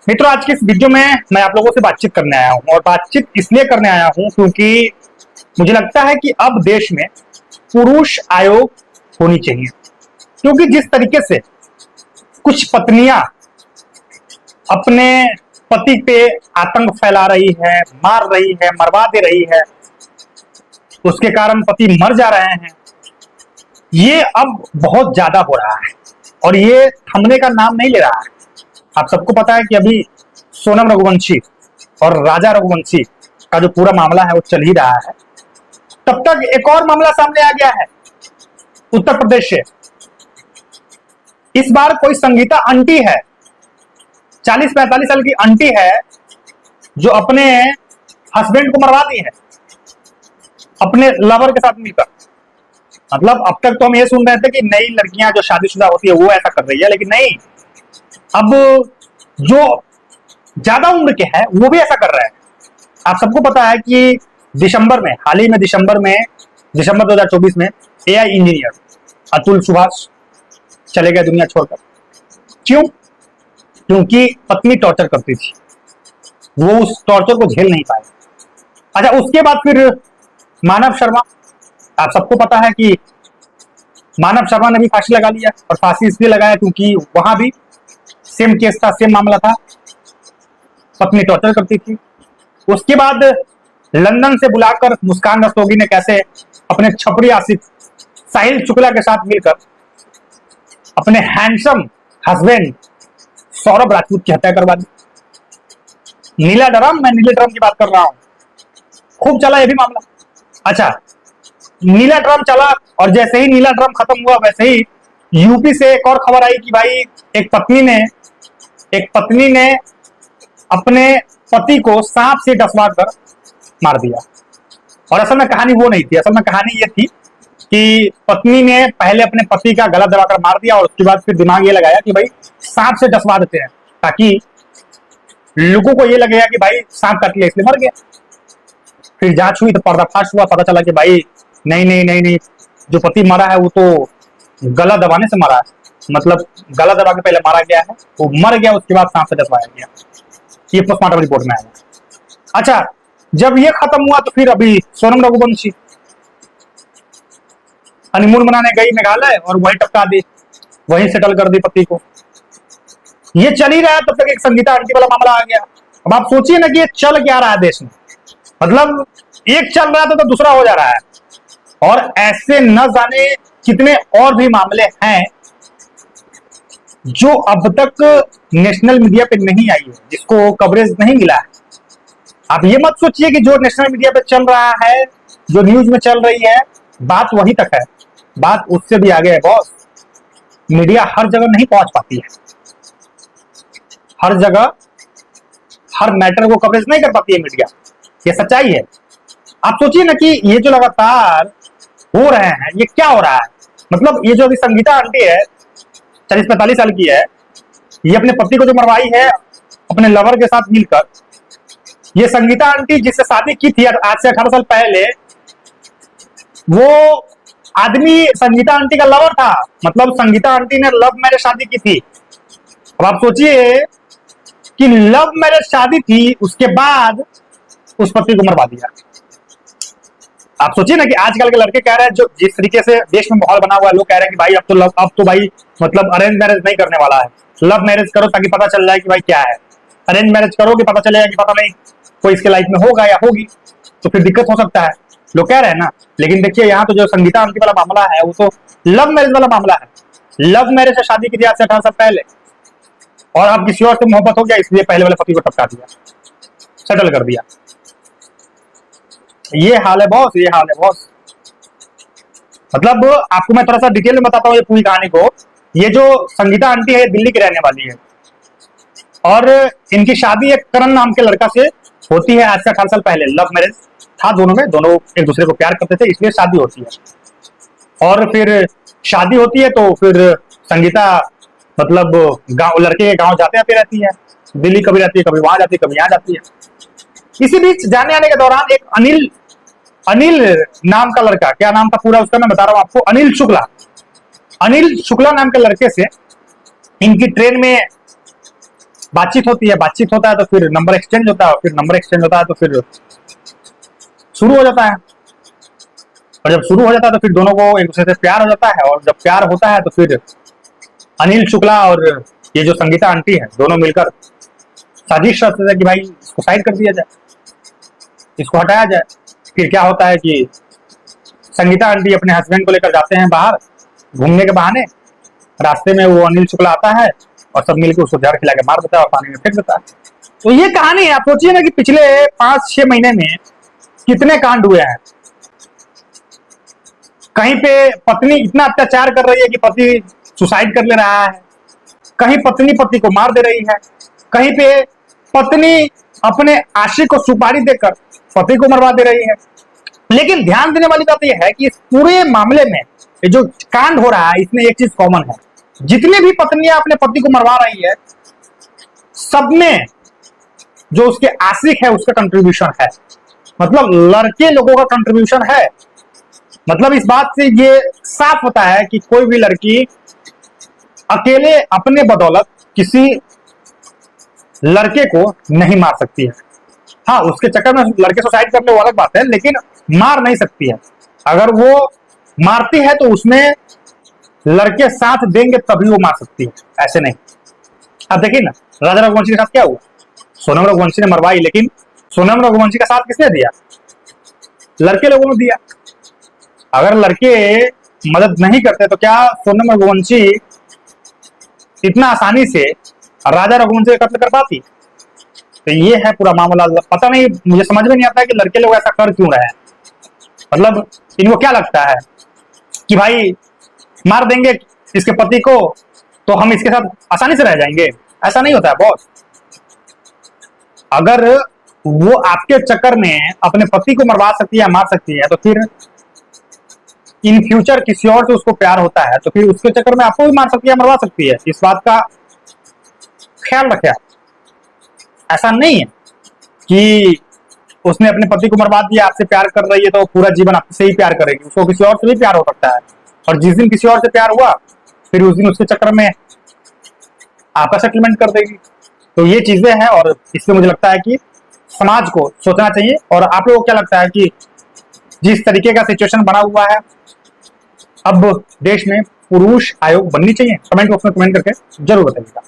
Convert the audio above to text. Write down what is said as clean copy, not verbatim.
मित्रों, आज की इस वीडियो में मैं आप लोगों से बातचीत करने आया हूं और बातचीत इसलिए करने आया हूं क्योंकि मुझे लगता है कि अब देश में पुरुष आयोग होनी चाहिए। क्योंकि जिस तरीके से कुछ पत्नियां अपने पति पे आतंक फैला रही है, मार रही है, मरवा दे रही है, उसके कारण पति मर जा रहे हैं, ये अब बहुत ज्यादा हो रहा है और ये थमने का नाम नहीं ले रहा है। आप सबको पता है कि अभी सोनम रघुवंशी और राजा रघुवंशी का जो पूरा मामला है वो चल ही रहा है। तब तक एक और मामला सामने आ गया है उत्तर प्रदेश से। इस बार कोई संगीता आंटी है, 40-45 साल की आंटी है, जो अपने हस्बैंड को मरवा दी है अपने लवर के साथ मिलकर। मतलब अब तक तो हम ये सुन रहे थे कि नई लड़कियां जो शादीशुदा होती है वो ऐसा कर रही है, लेकिन नहीं, अब जो ज्यादा उम्र के है वो भी ऐसा कर रहे हैं। आप सबको पता है कि दिसंबर में, हाल ही में दिसंबर 2024 में एआई इंजीनियर अतुल सुभाष चले गए दुनिया छोड़कर। क्यों? क्योंकि पत्नी टॉर्चर करती थी, वो उस टॉर्चर को झेल नहीं पाए। अच्छा, उसके बाद फिर मानव शर्मा, आप सबको पता है कि मानव शर्मा ने भी फांसी लगा लिया और फांसी इसलिए लगाया क्योंकि वहां भी सेम केस था, सेम मामला था, पत्नी टॉर्चर करती थी। उसके बाद लंदन से बुलाकर मुस्कान रस्तोगी ने कैसे अपने छपरी आशिक साहिल शुक्ला के साथ मिलकर अपने हैंडसम हस्बैंड सौरभ राजपूत की हत्या करवा दी। नीला ड्रम, मैं नीले ड्रम की बात कर रहा हूं, खूब चला ये भी मामला। अच्छा, नीला ड्रम चला और जैसे ही नीला ड्रम खत्म हुआ वैसे ही यूपी से एक और खबर आई कि भाई एक पत्नी ने अपने पति को सांप से डसवा कर मार दिया। और असल में कहानी वो नहीं थी, असल में कहानी ये थी कि पत्नी ने पहले अपने पति का गला दबाकर मार दिया और उसके बाद फिर दिमाग ये लगाया कि भाई सांप से डसवा देते हैं ताकि लोगों को ये लगेगा कि भाई सांप काट लिया इसलिए मर गया। फिर जांच हुई तो पर्दाफाश हुआ, पता चला कि भाई नहीं, जो पति मरा है वो तो गला दबाने से मरा है, मतलब गला दबा के पहले मारा गया है, वो मर गया, उसके बाद सांप से डसवाया गया। ये पोस्टमार्टम रिपोर्ट में आया। अच्छा, जब ये खत्म हुआ तो फिर अभी सोनम रघुवंशी हनीमून मनाने गई मेघालय और वहीं टपका दी, वहीं सेटल कर दी पति को। ये चल ही रहा है, तब तक एक संगीता आंटी वाला मामला आ गया। अब आप सोचिए ना कि ये चल क्या रहा है देश में, मतलब एक चल रहा था तो दूसरा हो जा रहा है। और ऐसे न जाने कितने और भी मामले हैं जो अब तक नेशनल मीडिया पे नहीं आई है, जिसको कवरेज नहीं मिला है। आप ये मत सोचिए कि जो नेशनल मीडिया पे चल रहा है, जो न्यूज में चल रही है, बात वहीं तक है, बात उससे भी आगे है बॉस। मीडिया हर जगह नहीं पहुंच पाती है, हर जगह हर मैटर को कवरेज नहीं कर पाती है मीडिया, ये सच्चाई है। आप सोचिए ना कि ये जो लगातार हो रहे हैं, ये क्या हो रहा है। मतलब ये जो अभी संगीता आंटी है, 40-45 साल की है, ये अपने पति को जो मरवाई है अपने लवर के साथ मिलकर। ये संगीता आंटी जिससे शादी की थी आज से 18 साल पहले, वो आदमी संगीता आंटी का लवर था, मतलब संगीता आंटी ने लव मैरिज शादी की थी। अब आप सोचिए कि लव मैरिज शादी थी, उसके बाद उस पति को मरवा दिया। आप सोचिए ना कि आजकल के लड़के कह रहे हैं, जो जिस तरीके से देश में माहौल बना हुआ है, लोग कह रहे हैं कि भाई अब तो भाई मतलब अरेंज मैरिज नहीं करने वाला है, लव मैरिज करो ताकि पता चल जाए कि भाई क्या है। अरेंज मैरिज करोगे पता चलेगा कि पता नहीं कोई इसके लाइफ में होगा या होगी, तो फिर दिक्कत हो सकता है, लोग कह रहे हैं ना। लेकिन देखिए यहाँ तो जो संगीता आंटी वाला मामला है वो तो लव मैरिज वाला मामला है। लव मैरिज से शादी की थी आज से 18 साल पहले, और अब किसी और से मोहब्बत हो गया इसलिए पहले वाले पति को टपका दिया, सेटल कर दिया। ये हाल है बॉस, ये हाल है बॉस। मतलब आपको मैं थोड़ा सा डिटेल में बताता हूँ ये पूरी कहानी को। ये जो संगीता आंटी है दिल्ली की रहने वाली है और इनकी शादी एक करण नाम के लड़का से होती है आज से 18 साल पहले। लव मैरिज था दोनों में, दोनों एक दूसरे को प्यार करते थे इसलिए शादी होती है। और फिर शादी होती है तो फिर संगीता मतलब गांव, लड़के के गांव जाते आते रहती है, दिल्ली कभी रहती है, कभी वहां जाती है, कभी यहाँ जाती है। इसी बीच जाने आने के दौरान एक अनिल नाम का लड़का, क्या नाम था पूरा उसका मैं बता रहा हूं आपको, अनिल शुक्ला। नाम के लड़के से इनकी ट्रेन में बातचीत होती है, बातचीत होता है तो फिर नंबर एक्सचेंज होता है, फिर नंबर एक्सचेंज होता है तो फिर शुरू हो जाता है, और जब शुरू हो जाता है तो फिर दोनों को एक दूसरे से प्यार हो जाता है, और जब प्यार होता है तो फिर अनिल शुक्ला और ये जो संगीता आंटी है दोनों मिलकर साजिश रचते थे कि भाई इसको साइड कर दिया जाए, इसको हटाया जाए। फिर क्या होता है कि संगीता आंटी अपने हस्बैंड को लेकर जाते हैं बाहर घूमने के बहाने, रास्ते में वो अनिल शुक्ला आता है और सब मिलकर उसको जहर खिला के मार देता है और पानी में फेंक देता है। तो ये कहानी है, आप सोचिए ना कि पिछले 5-6 महीने में कितने कांड हुए हैं। कहीं पे पत्नी इतना अत्याचार कर रही है कि पति सुसाइड कर ले रहा है, कहीं पत्नी पति को मार दे रही है, कहीं पे पत्नी अपने आशिक को सुपारी देकर पति को मरवा दे रही है। लेकिन ध्यान देने वाली बात यह है कि इस पूरे मामले में ये जो कांड हो रहा है इसमें एक चीज कॉमन है, जितने भी पत्नियां अपने पति को मरवा रही है सब में जो उसके आशिक है उसका कंट्रीब्यूशन है, मतलब लड़के लोगों का कंट्रीब्यूशन है। मतलब इस बात से ये साफ होता है कि कोई भी लड़की अकेले अपने बदौलत किसी लड़के को नहीं मार सकती है। हाँ, उसके चक्कर में लड़के सुसाइड कर ले वो अलग बात है, लेकिन मार नहीं सकती है। अगर वो मारती है तो उसमें लड़के साथ देंगे तभी वो मार सकती है, ऐसे नहीं। अब देखिए ना राजा रघुवंशी के साथ क्या हुआ, सोनम रघुवंशी ने मरवाई, लेकिन सोनम रघुवंशी का साथ किसने दिया? लड़के लोगों ने दिया। अगर लड़के मदद नहीं करते तो क्या सोनम रघुवंशी इतना आसानी से राजा रघुवंशी का कत्ल कर पाती? तो ये है पूरा मामला। पता नहीं, मुझे समझ में नहीं आता है कि लड़के लोग ऐसा कर क्यों रहे हैं। मतलब इनको क्या लगता है कि भाई मार देंगे इसके पति को तो हम इसके साथ आसानी से रह जाएंगे? ऐसा नहीं होता है बॉस। अगर वो आपके चक्कर में अपने पति को मरवा सकती है, मार सकती है, तो फिर इन फ्यूचर किसी और से उसको प्यार होता है तो फिर उसके चक्कर में आपको भी मार सकती है, मरवा सकती है। इस बात का ख्याल रखें आप। ऐसा नहीं है कि उसने अपने पति को मरवा दिया, आपसे प्यार कर रही है तो पूरा जीवन आपसे ही प्यार करेगी, उसको किसी और से भी प्यार हो सकता है, और जिस दिन किसी और से प्यार हुआ फिर उस दिन उसके चक्कर में आपका सेटलमेंट कर देगी। तो ये चीजें हैं, और इससे मुझे लगता है कि समाज को सोचना चाहिए। और आप लोगों को क्या लगता है कि जिस तरीके का सिचुएशन बना हुआ है अब देश में पुरुष आयोग बननी चाहिए? कमेंट बॉक्स में कमेंट करके जरूर बताइएगा।